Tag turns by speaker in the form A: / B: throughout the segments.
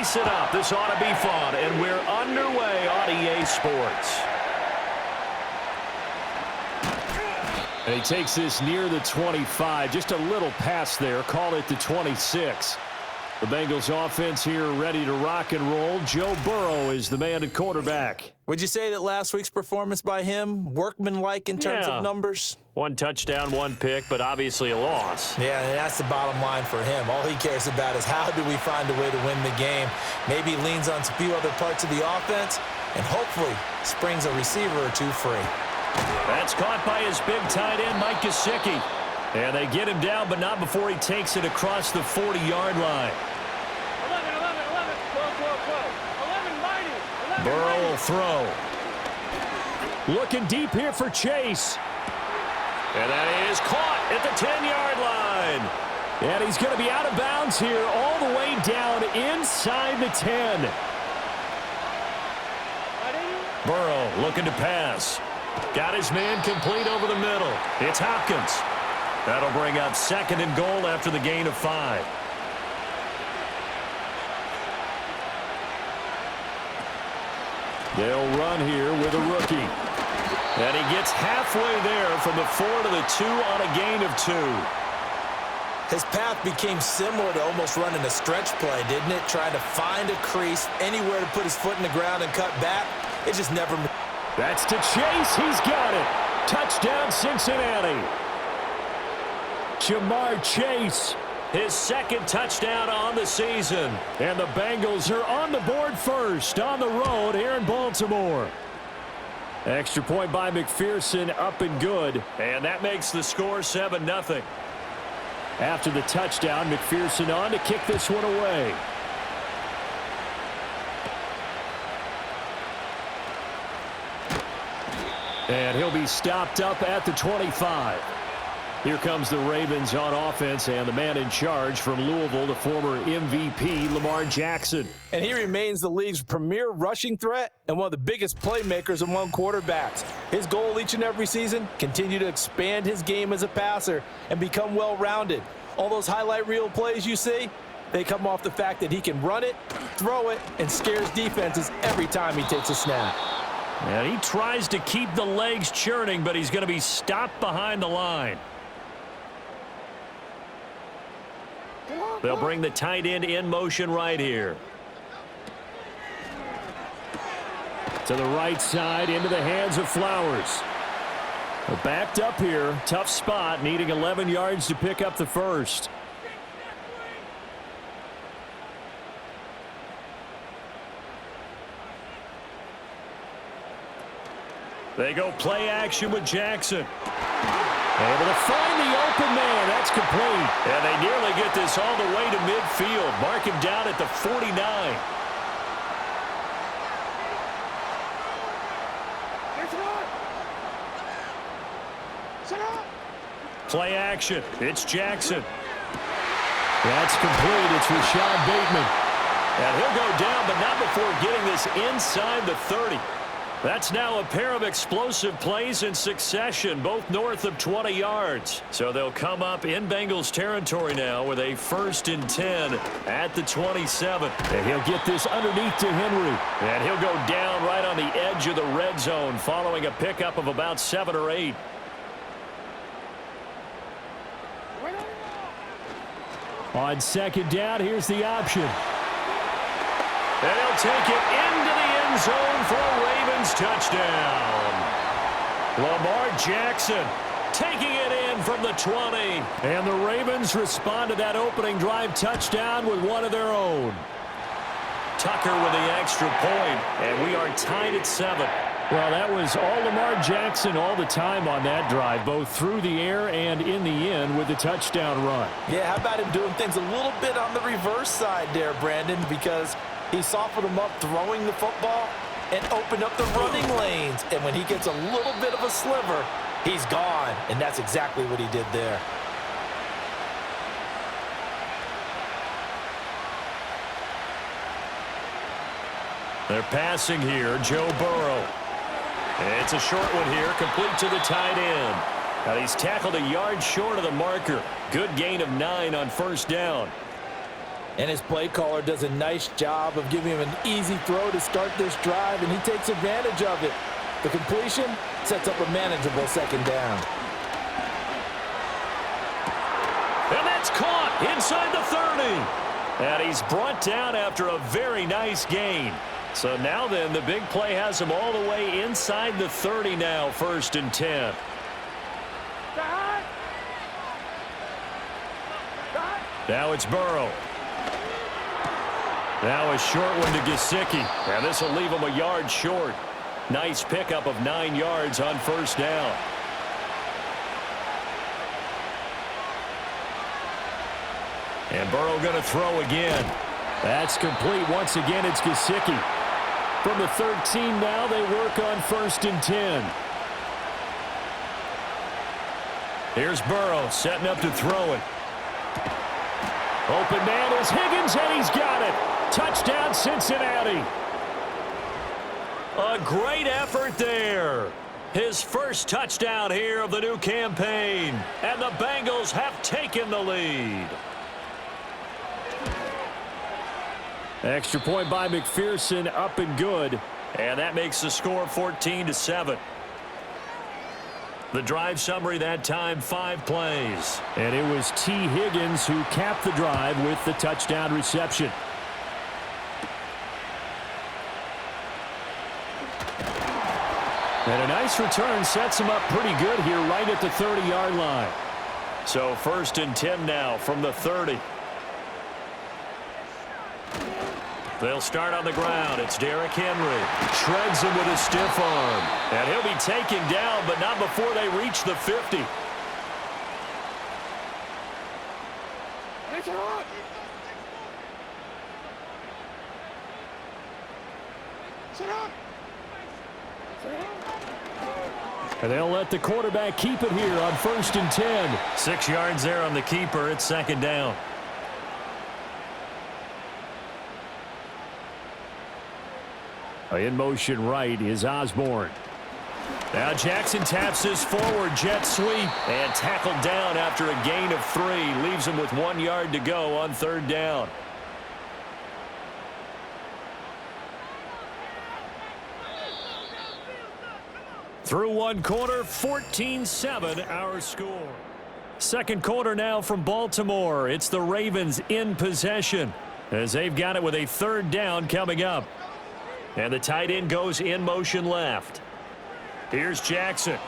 A: spice it up. This ought to be fun, and we're underway on EA Sports. And he takes this near the 25. Just a little pass there. Call it the 26. The Bengals offense here ready to rock and roll. Joe Burrow is the man at quarterback.
B: Would you say that last week's performance by him, workmanlike in terms of numbers?
A: 1 touchdown, 1 pick, but obviously a loss.
B: Yeah, and that's the bottom line for him. All he cares about is how do we find a way to win the game. Maybe he leans on a few other parts of the offense and hopefully springs a receiver or two free.
A: That's caught by his big tight end, Mike Gesicki. And they get him down, but not before he takes it across the 40-yard line. 11, Burrow will throw. Looking deep here for Chase. And that is caught at the 10-yard line. And he's going to be out of bounds here all the way down inside the 10. Burrow looking to pass. Got his man complete over the middle. It's Hopkins. That'll bring up 2nd and goal after the gain of 5. They'll run here with a rookie. And he gets halfway there from the 4 to the 2 on a gain of 2.
B: His path became similar to almost running a stretch play, didn't it? Trying to find a crease, anywhere to put his foot in the ground and cut back. It just never...
A: That's to Chase. He's got it. Touchdown, Cincinnati. Jamar Chase, his 2nd touchdown on the season. And the Bengals are on the board first on the road here in Baltimore. Extra point by McPherson, up and good. And that makes the score 7-0. After the touchdown, McPherson on to kick this one away. And he'll be stopped up at the 25. Here comes the Ravens on offense, and the man in charge from Louisville, the former MVP, Lamar Jackson.
B: And he remains the league's premier rushing threat and one of the biggest playmakers among quarterbacks. His goal each and every season, continue to expand his game as a passer and become well-rounded. All those highlight reel plays you see, they come off the fact that he can run it, throw it, and scares defenses every time he takes a snap.
A: And he tries to keep the legs churning, but he's going to be stopped behind the line. They'll bring the tight end in motion right here. To the right side, into the hands of Flowers. Backed up here, tough spot, needing 11 yards to pick up the first. They go play action with Jackson. Able to find the open man. That's complete. And they nearly get this all the way to midfield. Mark him down at the 49. Play action. It's Jackson. That's complete. It's Rashad Bateman. And he'll go down, but not before getting this inside the 30. That's now a pair of explosive plays in succession, both north of 20 yards. So they'll come up in Bengals territory now with a 1st and 10 at the 27. And he'll get this underneath to Henry. And he'll go down right on the edge of the red zone following a pickup of about 7 or 8. On 2nd down, here's the option. And he'll take it into the end zone for a Ravens touchdown. Lamar Jackson taking it in from the 20. And the Ravens respond to that opening drive touchdown with one of their own. Tucker with the extra point, and we are tied at 7. Well, that was all Lamar Jackson all the time on that drive, both through the air and in the end with the touchdown run.
B: Yeah, how about him doing things a little bit on the reverse side there, Brandon, because he softened him up throwing the football and opened up the running lanes. And when he gets a little bit of a sliver, he's gone. And that's exactly what he did there.
A: They're passing here, Joe Burrow. It's a short one here, complete to the tight end. Now he's tackled a yard short of the marker. Good gain of 9 on 1st down.
B: And his play caller does a nice job of giving him an easy throw to start this drive, and he takes advantage of it. The completion sets up a manageable second down.
A: And that's caught inside the 30. And he's brought down after a very nice gain. So now then, the big play has him all the way inside the 30 now, 1st and 10. Now it's Burrow. Now a short one to Gesicki. And this will leave him a yard short. Nice pickup of 9 yards on 1st down. And Burrow going to throw again. That's complete. Once again, it's Gesicki. From the 13 now, they work on 1st and 10. Here's Burrow setting up to throw it. Open man is Higgins, and he's got it. Touchdown, Cincinnati. A great effort there. His first touchdown here of the new campaign. And the Bengals have taken the lead. Extra point by McPherson, up and good. And that makes the score 14-7. The drive summary that time, 5 plays.
C: And it was T. Higgins who capped the drive with the touchdown reception. And a nice return sets him up pretty good here right at the 30-yard line.
A: So 1st and 10 now from the 30. They'll start on the ground. It's Derrick Henry. Shreds him with a stiff arm. And he'll be taken down, but not before they reach the 50.
C: And they'll let the quarterback keep it here on 1st and 10.
A: 6 yards there on the keeper. It's 2nd down.
C: In motion right is Osborne.
A: Now Jackson taps his forward jet sweep and tackled down after a gain of 3. Leaves him with 1 yard to go on 3rd down. Through 1 quarter, 14-7 our score. 2nd quarter now from Baltimore. It's the Ravens in possession as they've got it with a 3rd down coming up. And the tight end goes in motion left. Here's Jackson.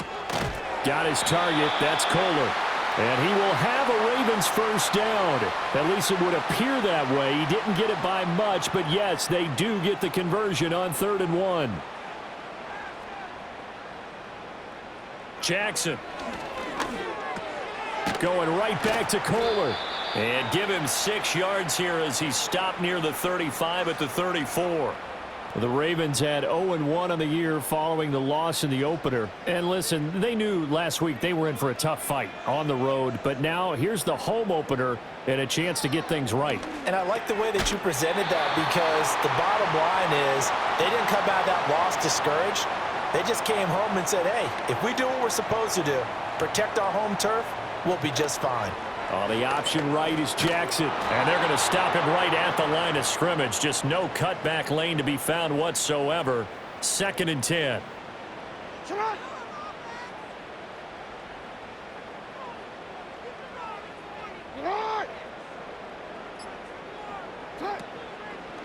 C: Got his target. That's Kohler. And he will have a Ravens 1st down. At least it would appear that way. He didn't get it by much, but yes, they do get the conversion on 3rd and 1.
A: Jackson.
C: Going right back to Kohler.
A: And give him 6 yards here as he stopped near the 35 at the 34.
C: The Ravens had 0-1 on the year following the loss in the opener. And listen, they knew last week they were in for a tough fight on the road. But now here's the home opener and a chance to get things right.
B: And I like the way that you presented that, because the bottom line is they didn't come out of that loss discouraged. They just came home and said, hey, if we do what we're supposed to do, protect our home turf, we'll be just fine.
C: On the option right is Jackson.
A: And they're going to stop him right at the line of scrimmage. Just no cutback lane to be found whatsoever. 2nd and 10.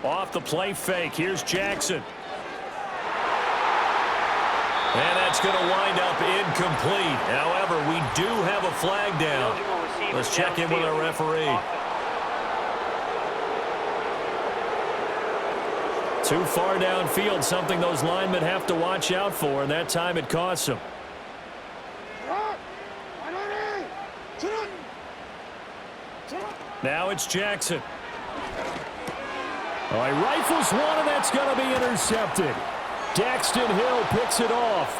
A: Off the play fake. Here's Jackson. And that's going to wind up incomplete. However, we do have a flag down. Let's check in with our referee. Too far downfield, something those linemen have to watch out for, and that time it costs them. Now it's Jackson.
C: All right, rifles one, and that's going to be intercepted. Daxton Hill picks it off.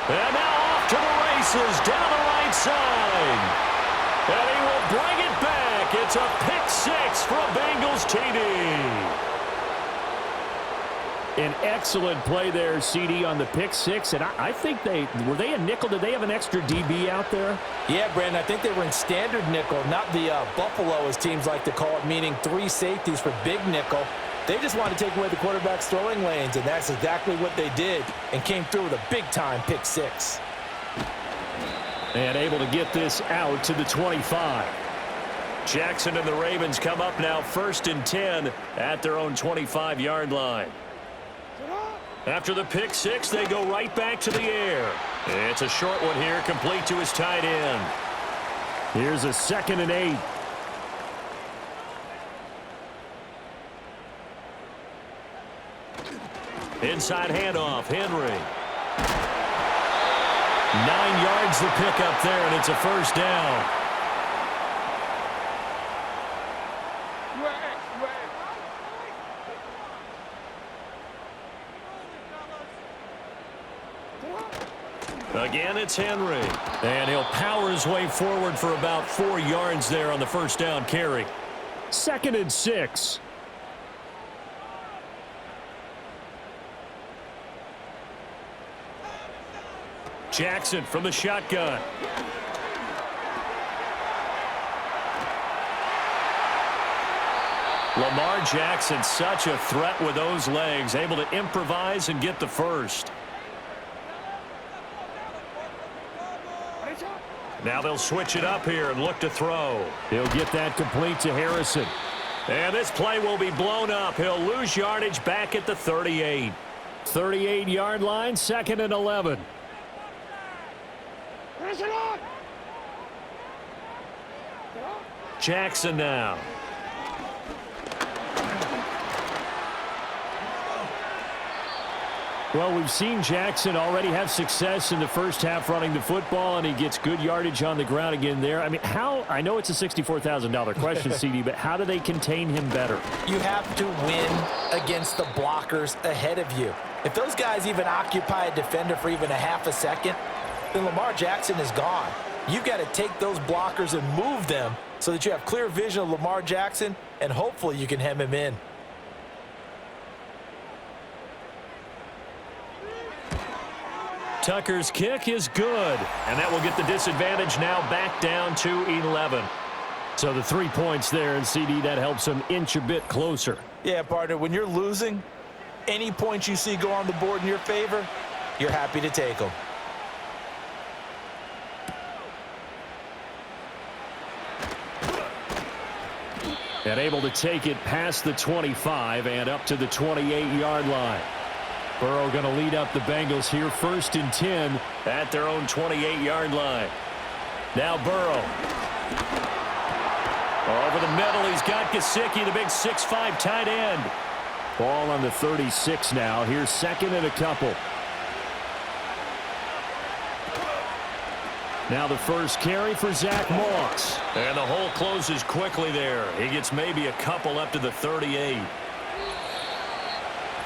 A: And now off to the races down the right side. And he will bring it back. It's a pick 6 for a Bengals TD.
C: An excellent play there, CD, on the pick six. And I think were they a nickel? Did they have an extra DB out there?
B: Yeah, Brandon, I think they were in standard nickel, not the Buffalo, as teams like to call it, meaning 3 safeties for big nickel. They just wanted to take away the quarterback's throwing lanes, and that's exactly what they did, and came through with a big-time pick six.
C: And able to get this out to the 25.
A: Jackson and the Ravens come up now 1st and 10 at their own 25-yard line. After the pick six, they go right back to the air. It's a short one here, complete to his tight end.
C: Here's a 2nd and 8.
A: Inside handoff, Henry. 9 yards to pick up there, and it's a first down. Again, it's Henry. And he'll power his way forward for about 4 yards there on the first down carry.
C: 2nd and 6.
A: Jackson from the shotgun. Lamar Jackson, such a threat with those legs, able to improvise and get the first. Now they'll switch it up here and look to throw.
C: He'll get that complete to Harrison.
A: And this play will be blown up. He'll lose yardage back at the 38.
C: 38-yard line, 2nd and 11.
A: Jackson now.
C: Well, we've seen Jackson already have success in the first half running the football, and he gets good yardage on the ground again there. I mean, I know it's a $64,000 question, CD, but how do they contain him better?
B: You have to win against the blockers ahead of you. If those guys even occupy a defender for even a half a second, then Lamar Jackson is gone. You've got to take those blockers and move them so that you have clear vision of Lamar Jackson, and hopefully you can hem him in.
A: Tucker's kick is good, and that will get the disadvantage now back down to 11.
C: So the 3 points there, and CD, that helps them inch a bit closer.
B: Yeah, partner, when you're losing, any points you see go on the board in your favor, you're happy to take them.
C: And able to take it past the 25 and up to the 28-yard line. Burrow going to lead up the Bengals here, 1st and 10
A: at their own 28-yard line. Now Burrow. Over the middle, he's got Gesicki, the big 6'5" tight end.
C: Ball on the 36 now. Here's 2nd and a couple. Now the first carry for Zach Moss.
A: And the hole closes quickly there. He gets maybe a couple up to the 38.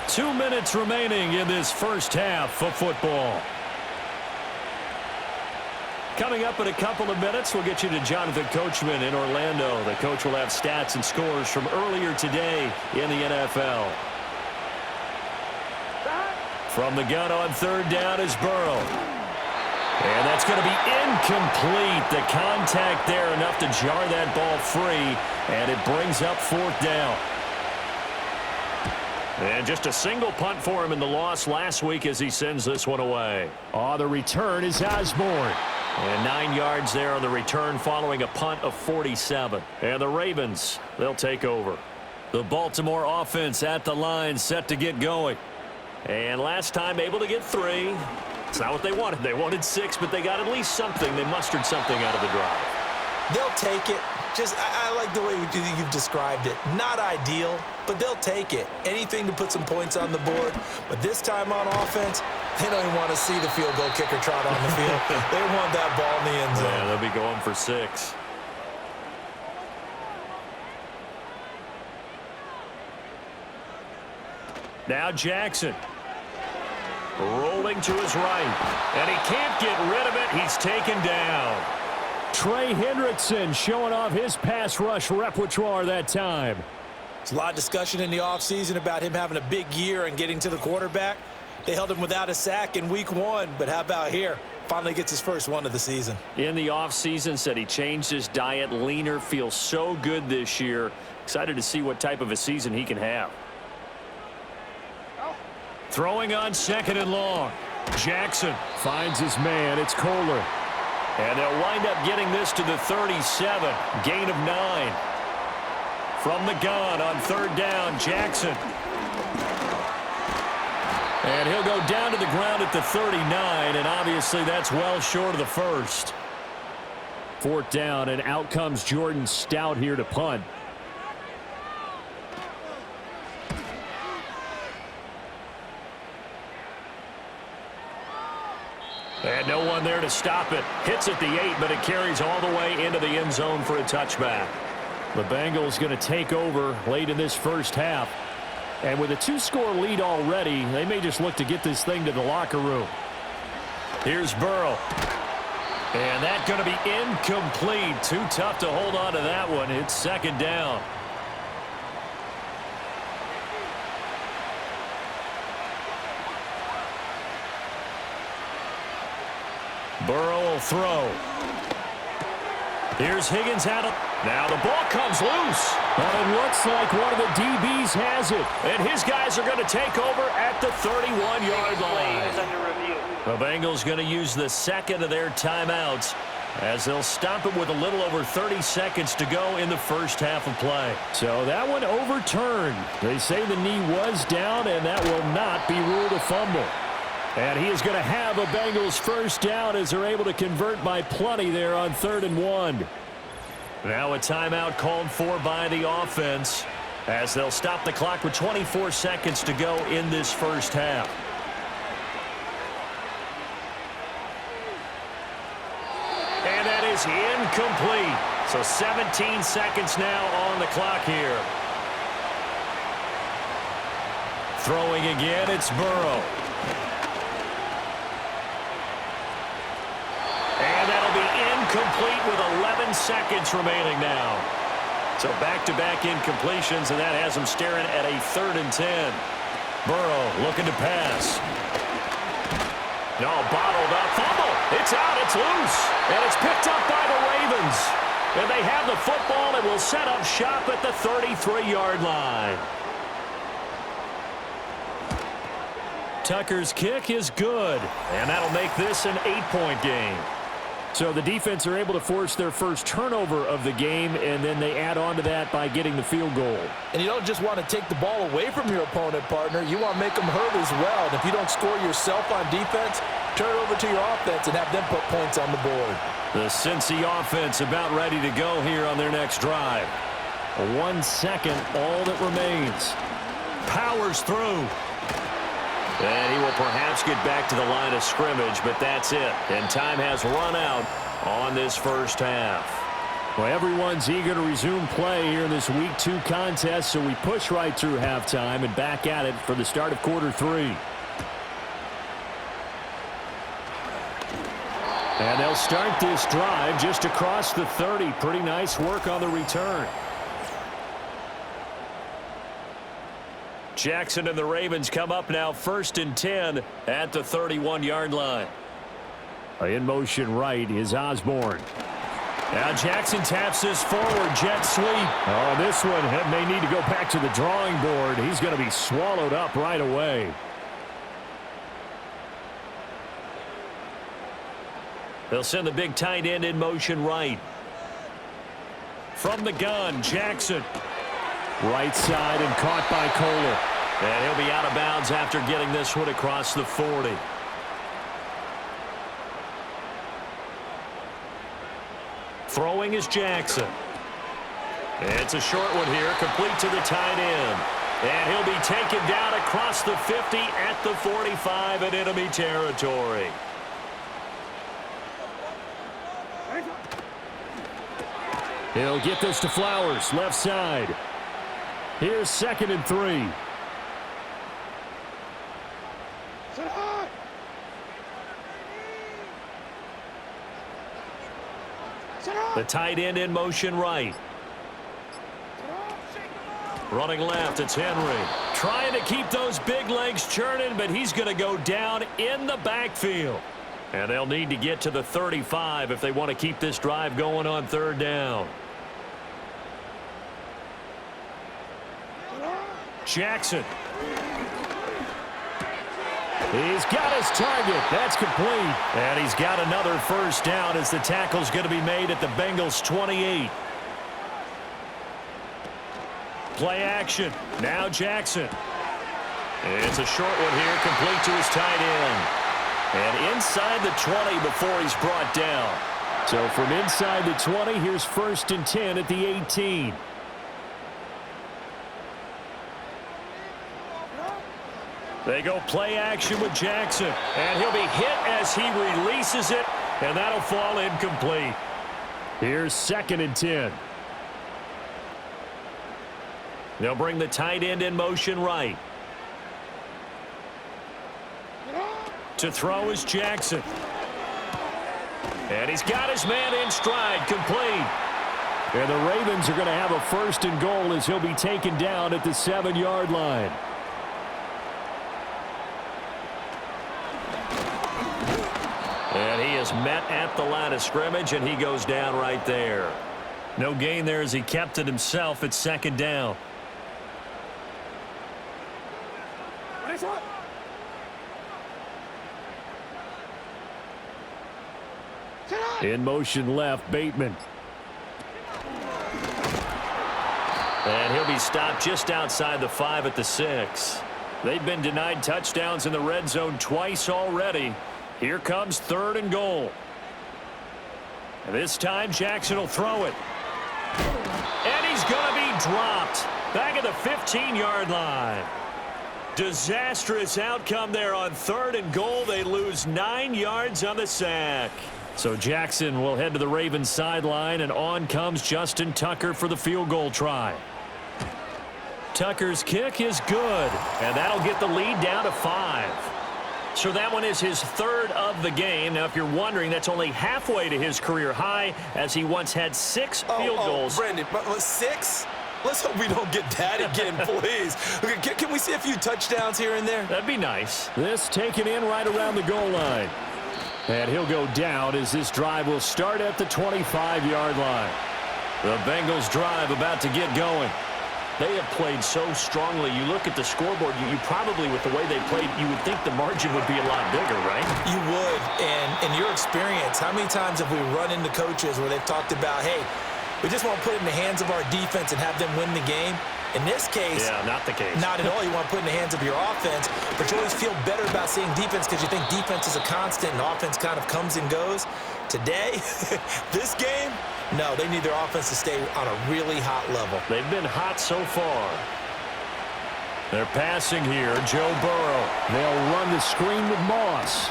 A: 2 minutes remaining in this first half of football. Coming up in a couple of minutes, we'll get you to Jonathan Coachman in Orlando. The coach will have stats and scores from earlier today in the NFL. From the gun on 3rd down is Burrow. And that's going to be incomplete. The contact there enough to jar that ball free, and it brings up 4th down. And just a single punt for him in the loss last week as he sends this one away.
C: Oh, the return is Osborne.
A: And 9 yards there on the return following a punt of 47. And the Ravens, they'll take over. The Baltimore offense at the line, set to get going. And last time able to get 3. It's not what they wanted. They wanted 6, but they got at least something. They mustered something out of the drive.
B: They'll take it. Just, I like the way you've described it. Not ideal, but they'll take it. Anything to put some points on the board. But this time on offense, they don't even want to see the field goal kicker trot on the field. They want that ball in the end zone.
A: Yeah, they'll be going for 6. Now Jackson. Rolling to his right. And he can't get rid of it. He's taken down.
C: Trey Hendrickson showing off his pass rush repertoire that time.
B: There's a lot of discussion in the offseason about him having a big year and getting to the quarterback. They held him without a sack in week 1, but how about here? Finally gets his first one of the season.
C: In the offseason, said he changed his diet, leaner, feels so good this year. Excited to see what type of a season he can have. Throwing on 2nd and long. Jackson finds his man. It's Kohler. And they'll wind up getting this to the 37. Gain of 9. From the gun on 3rd down, Jackson. And he'll go down to the ground at the 39, and obviously that's well short of the first. 4th down, and out comes Jordan Stout here to punt. And no one there to stop it. Hits at the 8, but it carries all the way into the end zone for a touchback. The Bengals going to take over late in this first half. And with a 2-score lead already, they may just look to get this thing to the locker room. Here's Burrow. And that's going to be incomplete. Too tough to hold on to that one. It's 2nd down. Burrow will throw. Here's Higgins out of. Now the ball comes loose. But it looks like one of the DBs has it. And his guys are going to take over at the 31-yard line. The Bengals going to use the 2nd of their timeouts as they'll stop it with a little over 30 seconds to go in the first half of play. So that one overturned. They say the knee was down, and that will not be ruled a fumble. And he is going to have a Bengals first down as they're able to convert by plenty there on 3rd and 1. Now a timeout called for by the offense as they'll stop the clock with 24 seconds to go in this first half. And that is incomplete. So 17 seconds now on the clock here. Throwing again, it's Burrow. And that'll be incomplete with 11 seconds remaining now. So back-to-back incompletions, and that has him staring at a 3rd and 10. Burrow looking to pass. No, bottled up. Fumble. It's out. It's loose. And it's picked up by the Ravens. And they have the football and will set up shop at the 33-yard line. Tucker's kick is good. And that'll make this an 8-point game. So the defense are able to force their first turnover of the game, and then they add on to that by getting the field goal.
B: And you don't just want to take the ball away from your opponent, partner. You want to make them hurt as well. And if you don't score yourself on defense, turn it over to your offense and have them put points on the board.
C: The Cincy offense about ready to go here on their next drive. 1 second, all that remains. Powers through. And he will perhaps get back to the line of scrimmage, but that's it. And time has run out on this first half. Well, everyone's eager to resume play here in this Week 2 contest, so we push right through halftime and back at it for the start of quarter 3. And they'll start this drive just across the 30. Pretty nice work on the return. Jackson and the Ravens come up now 1st and 10 at the 31-yard line. In motion right is Osborne. Now Jackson taps this forward jet sweep. Oh, this one may need to go back to the drawing board. He's going to be swallowed up right away. They'll send the big tight end in motion right. From the gun, Jackson. Right side and caught by Kohler. And he'll be out of bounds after getting this one across the 40. Throwing is Jackson. It's a short one here, complete to the tight end. And he'll be taken down across the 50 at the 45 in enemy territory. He'll get this to Flowers, left side. Here's 2nd and 3. The tight end in motion right.
A: Running left, it's Henry. Trying to keep those big legs churning, but he's going to go down in the backfield. And they'll need to get to the 35 if they want to keep this drive going on third down. Jackson. He's got his target. That's complete. And he's got another first down as the tackle's going to be made at the Bengals 28. Play action. Now Jackson. It's a short one here, complete to his tight end. And inside the 20 before he's brought down. So from inside the 20, here's 1st and 10 at the 18. They go play action with Jackson. And he'll be hit as he releases it. And that'll fall incomplete. Here's 2nd and 10. They'll bring the tight end in motion right. To throw is Jackson. And he's got his man in stride, complete. And the Ravens are going to have a 1st and goal as he'll be taken down at the 7-yard line. And he is met at the line of scrimmage, and he goes down right there. No gain there as he kept it himself at 2nd down. In motion left, Bateman. And he'll be stopped just outside the 5 at the 6. They've been denied touchdowns in the red zone twice already. Here comes 3rd and goal. And this time Jackson will throw it. And he's going to be dropped back at the 15-yard line. Disastrous outcome there on 3rd and goal. They lose 9 yards on the sack. So Jackson will head to the Ravens sideline, and on comes Justin Tucker for the field goal try. Tucker's kick is good, and that'll get the lead down to 5. So that one is his 3rd of the game. Now, if you're wondering, that's only halfway to his career high, as he once had 6 field goals.
B: Brandon, but 6? Let's hope we don't get that again, please. Can we see a few touchdowns here and there?
A: That'd be nice.
C: This taken in right around the goal line. And he'll go down as this drive will start at the 25-yard line. The Bengals drive about to get going.
A: They have played so strongly. You look at the scoreboard, you probably, with the way they played, you would think the margin would be a lot bigger, right?
B: You would. And in your experience, how many times have we run into coaches where they've talked about, hey, we just want to put it in the hands of our defense and have them win the game? In this case,
A: yeah, not the case.
B: Not at all. You want to put it in the hands of your offense, but you always feel better about seeing defense because you think defense is a constant and offense kind of comes and goes. Today, this game, no, they need their offense to stay on a really hot level.
A: They've been hot so far. They're passing here, Joe Burrow.
C: They'll run the screen with Moss.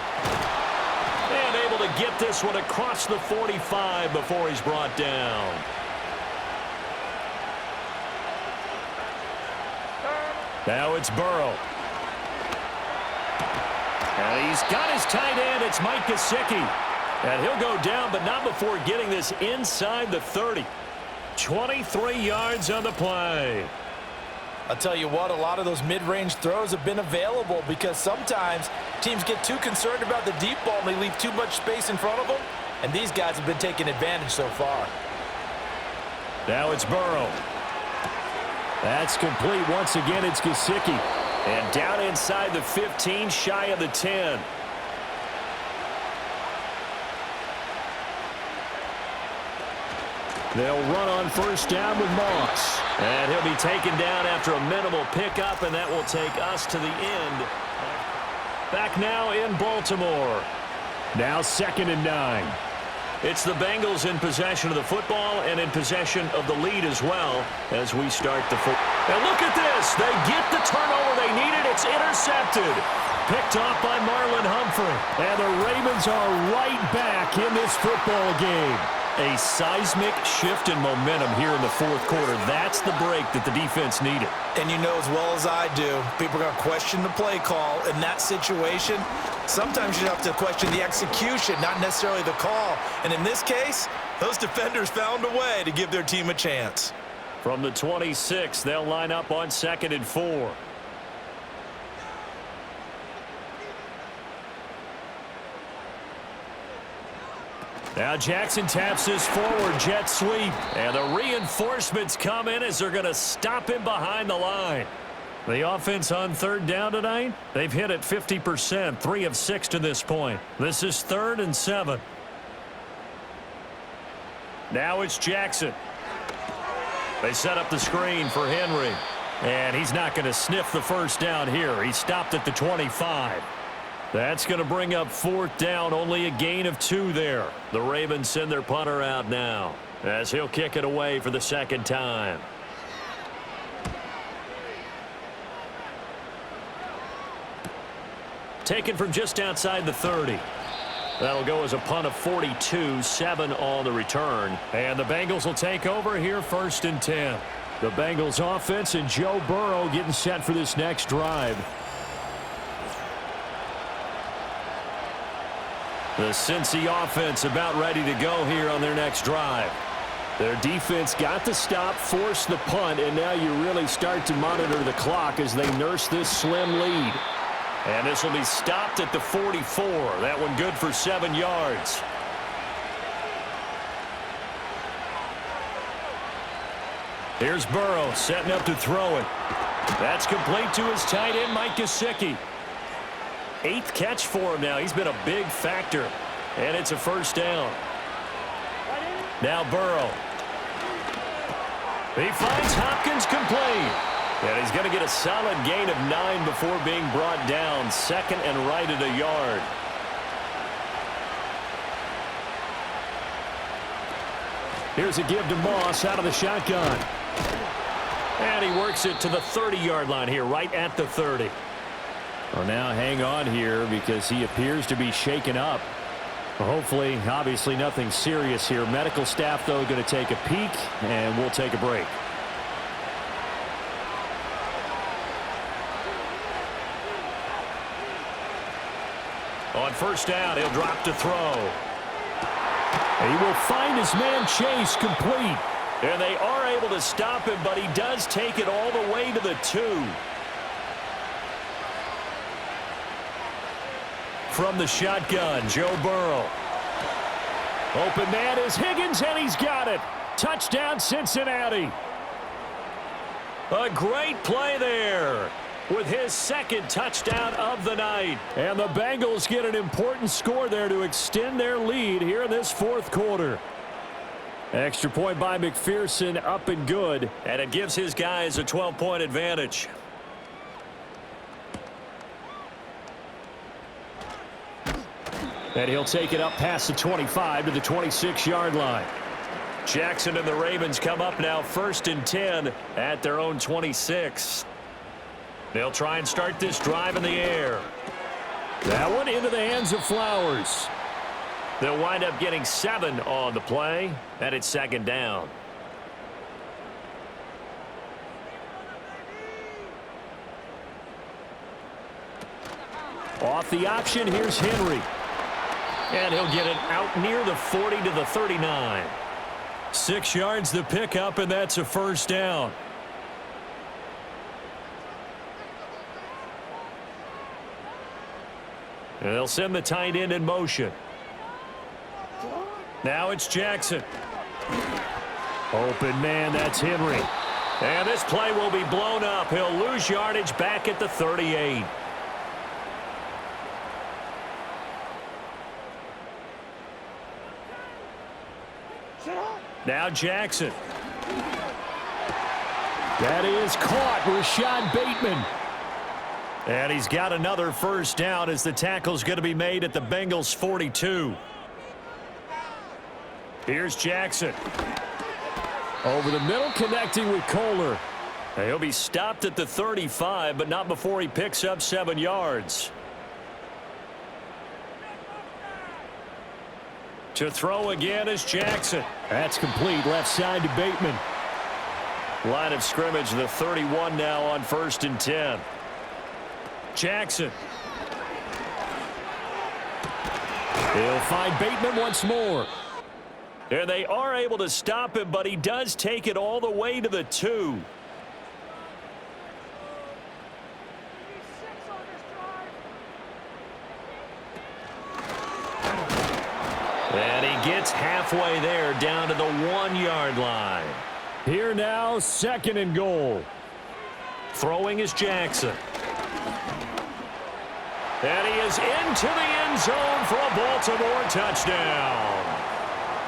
A: And able to get this one across the 45 before he's brought down. Now it's Burrow. And he's got his tight end. It's Mike Gesicki. And he'll go down, but not before getting this inside the 30. 23 yards on the play.
B: I'll tell you what, a lot of those mid-range throws have been available because sometimes teams get too concerned about the deep ball and they leave too much space in front of them. And these guys have been taking advantage so far.
A: Now it's Burrow.
C: That's complete. Once again, it's Gesicki.
A: And down inside the 15, shy of the 10.
C: They'll run on 1st down with Moss.
A: And he'll be taken down after a minimal pickup, and that will take us to the end. Back now in Baltimore.
C: Now 2nd and 9.
A: It's the Bengals in possession of the football and in possession of the lead as well as we start the football. And look at this. They get the turnover they needed. It's intercepted. Picked off by Marlon Humphrey.
C: And the Ravens are right back in this football game.
A: A seismic shift in momentum here in the 4th quarter. That's the break that the defense needed.
B: And you know as well as I do, people are going to question the play call in that situation. Sometimes you have to question the execution, not necessarily the call. And in this case, those defenders found a way to give their team a chance.
C: From the 26, they'll line up on 2nd and 4. Now Jackson taps his forward jet sweep. And the reinforcements come in as they're going to stop him behind the line. The offense on 3rd down tonight, they've hit it 50%, 3 of 6 to this point. This is 3rd and 7. Now it's Jackson. They set up the screen for Henry. And he's not going to sniff the first down here. He stopped at the 25. That's going to bring up 4th down, only a gain of 2 there. The Ravens send their punter out now as he'll kick it away for the 2nd time. Taken from just outside the 30. That'll go as a punt of 42, 7 on the return. And the Bengals will take over here 1st and 10. The Bengals offense and Joe Burrow getting set for this next drive. The Cincy offense about ready to go here on their next drive. Their defense got the stop, forced the punt, and now you really start to monitor the clock as they nurse this slim lead. And this will be stopped at the 44. That one good for 7 yards. Here's Burrow setting up to throw it. That's complete to his tight end, Mike Gesicki. 8th catch for him now. He's been a big factor. And it's a 1st down. Now Burrow. He finds Hopkins complete. And he's going to get a solid gain of 9 before being brought down. 2nd and right at a yard. Here's a give to Moss out of the shotgun. And he works it to the 30-yard line here, right at the 30. Well, now hang on here because he appears to be shaken up. Hopefully, obviously nothing serious here. Medical staff, though, going to take a peek, and we'll take a break. On 1st down, he'll drop to throw. He will find his man Chase complete. And they are able to stop him, but he does take it all the way to the 2. From the shotgun, Joe Burrow. Open man is Higgins, and he's got it. Touchdown, Cincinnati. A great play there with his 2nd touchdown of the night. And the Bengals get an important score there to extend their lead here in this 4th quarter. Extra point by McPherson, up and good. And it gives his guys a 12-point advantage. And he'll take it up past the 25 to the 26-yard line. Jackson and the Ravens come up now 1st and 10 at their own 26. They'll try and start this drive in the air. That one into the hands of Flowers. They'll wind up getting 7 on the play, and it's 2nd down. Off the option, here's Henry. And he'll get it out near the 40 to the 39. 6 yards the pickup, and that's a 1st down. And they'll send the tight end in motion. Now it's Jackson. Open man, that's Henry. And this play will be blown up. He'll lose yardage back at the 38. Now Jackson. That is caught. Rashad Bateman. And he's got another 1st down as the tackle's going to be made at the Bengals 42. Here's Jackson. Over the middle, connecting with Kohler. And he'll be stopped at the 35, but not before he picks up 7 yards. To throw again is Jackson. That's complete, left side to Bateman. Line of scrimmage, the 31 now on 1st and 10. Jackson. He'll find Bateman once more. And they are able to stop him, but he does take it all the way to the 2. And he gets halfway there, down to the 1-yard line. Here now, 2nd and goal. Throwing is Jackson. And he is into the end zone for a Baltimore touchdown.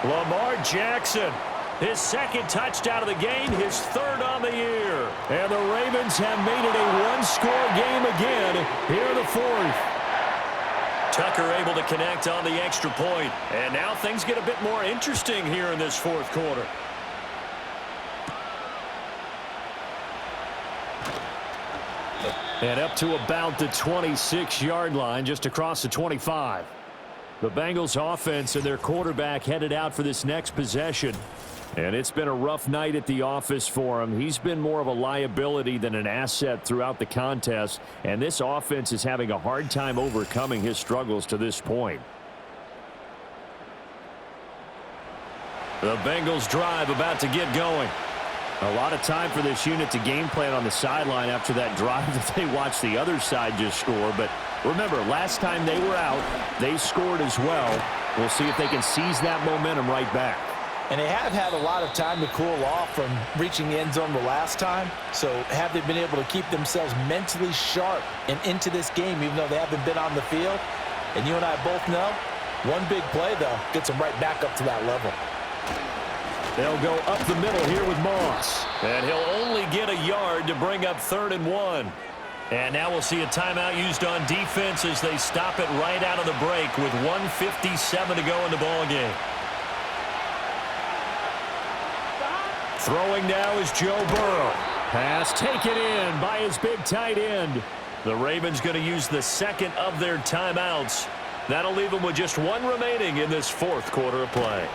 C: Lamar Jackson, his 2nd touchdown of the game, his 3rd on the year. And the Ravens have made it a one-score game again here in the 4th. Tucker able to connect on the extra point. And now things get a bit more interesting here in this 4th quarter. And up to about the 26-yard line, just across the 25. The Bengals offense and their quarterback headed out for this next possession. And it's been a rough night at the office for him. He's been more of a liability than an asset throughout the contest. And this offense is having a hard time overcoming his struggles to this point. The Bengals drive about to get going. A lot of time for this unit to game plan on the sideline after that drive that they watched the other side just score. But remember, last time they were out, they scored as well. We'll see if they can seize that momentum right back.
B: And they have had a lot of time to cool off from reaching the end zone the last time. So have they been able to keep themselves mentally sharp and into this game, even though they haven't been on the field? And you and I both know, one big play, though, gets them right back up to that level.
C: They'll go up the middle here with Moss. And he'll only get a yard to bring up 3rd and 1. And now we'll see a timeout used on defense as they stop it right out of the break with 1:57 to go in the ballgame. Throwing now is Joe Burrow. Pass taken in by his big tight end. The Ravens going to use the 2nd of their timeouts. That'll leave them with just 1 remaining in this 4th quarter of play.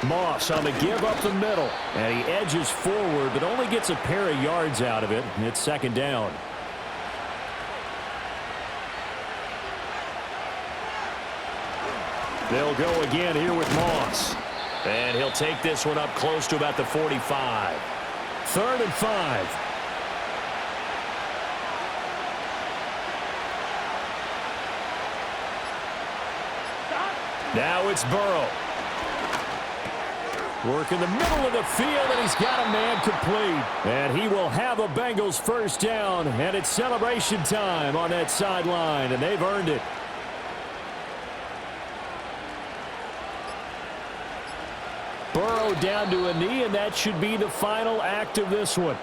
C: Moss on the give up the middle. And he edges forward, but only gets a pair of yards out of it. It's 2nd down. They'll go again here with Moss. And he'll take this one up close to about the 45. 3rd and 5. Now it's Burrow. Work in the middle of the field, and he's got a man complete. And he will have a Bengals 1st down, and it's celebration time on that sideline, and they've earned it. Burrow down to a knee, and that should be the final act of this one.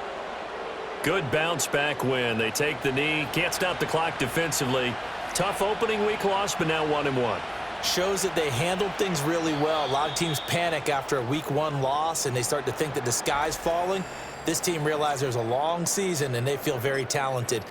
C: Good bounce-back win. They take the knee, can't stop the clock defensively. Tough opening week loss, but now 1-1.
B: Shows that they handled things really well. A lot of teams panic after a week 1 loss, and they start to think that the sky's falling. This team realizes there's a long season, and they feel very talented.